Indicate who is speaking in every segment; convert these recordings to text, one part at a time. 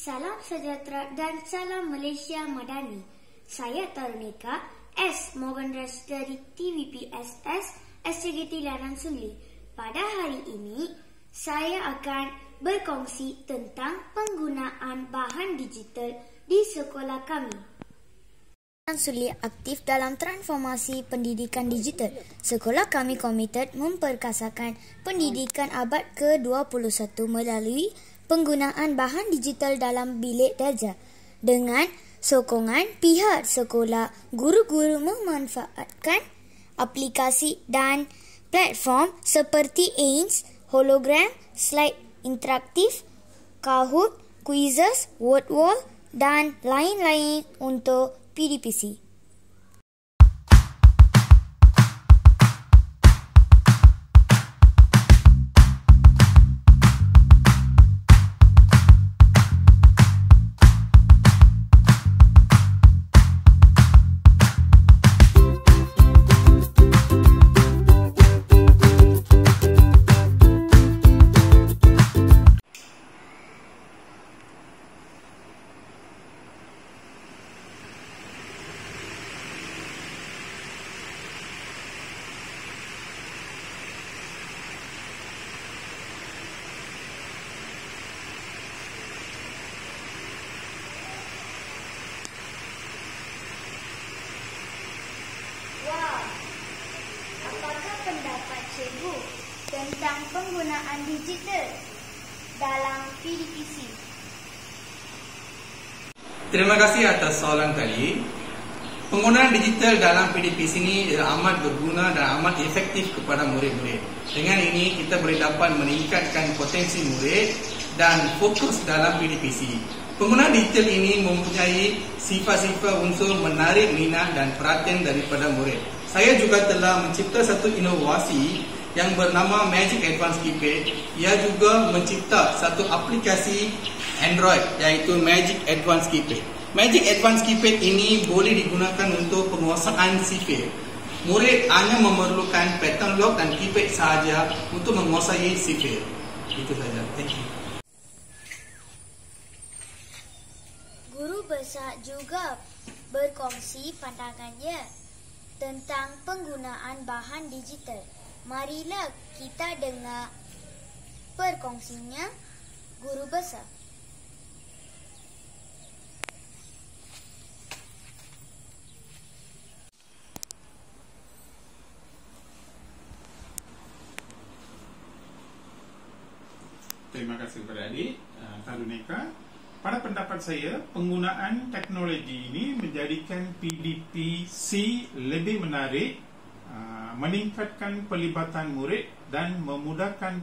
Speaker 1: Salam sejahtera dan salam Malaysia Madani. Saya Tarunika S. Morgan Rush dari TVPSS SCGT Lanang Sunli. Pada hari ini, saya akan berkongsi tentang penggunaan bahan digital di sekolah kami. Lanang Sunli aktif dalam transformasi pendidikan digital. Sekolah kami komited memperkasakan pendidikan abad ke-21 melalui penggunaan bahan digital dalam bilik darjah. Dengan sokongan pihak sekolah, guru-guru memanfaatkan aplikasi dan platform seperti AIMS, hologram, slide interaktif, Kahoot, quizzes, word wall dan lain-lain untuk PDPC. Pendapat cikgu tentang penggunaan digital dalam PDPC.
Speaker 2: Terima kasih atas soalan tadi. Penggunaan digital dalam PDPC ini amat berguna dan amat efektif kepada murid-murid. Dengan ini kita boleh dapat meningkatkan potensi murid dan fokus dalam PDPC. Penggunaan digital ini mempunyai sifat-sifat unsur menarik minat dan perhatian daripada murid. Saya juga telah mencipta satu inovasi yang bernama Magic Advanced Keypad. Ia juga mencipta satu aplikasi Android iaitu Magic Advanced Keypad. Magic Advanced Keypad ini boleh digunakan untuk penguasaan sifir. Murid hanya memerlukan pattern lock dan keypad sahaja untuk menguasai sifir. Itu saja. Thank you.
Speaker 1: Guru besar juga berkongsi pandangannya tentang penggunaan bahan digital. Marilah kita dengar perkongsinya guru besar.
Speaker 3: Terima kasih kepada adik Tarunika. Pada pendapat saya, penggunaan teknologi ini menjadikan PDPC lebih menarik, meningkatkan pelibatan murid dan memudahkan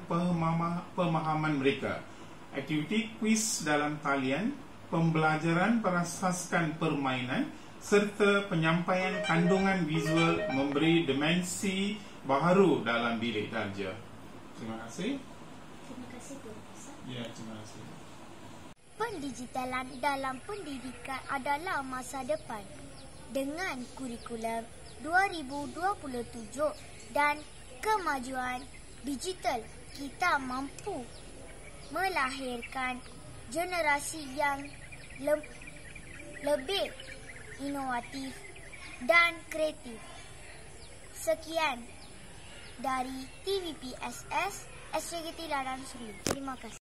Speaker 3: pemahaman mereka. Aktiviti kuis dalam talian, pembelajaran berasaskan permainan serta penyampaian kandungan visual memberi dimensi baharu dalam bilik darjah. Terima kasih.
Speaker 1: Terima kasih guru besar.
Speaker 3: Ya, terima kasih.
Speaker 1: Pendigitalan dalam pendidikan adalah masa depan. Dengan kurikulum 2027 dan kemajuan digital, kita mampu melahirkan generasi yang lebih inovatif dan kreatif. Sekian dari TVPSS SCGT Lanang Sunli. Terima kasih.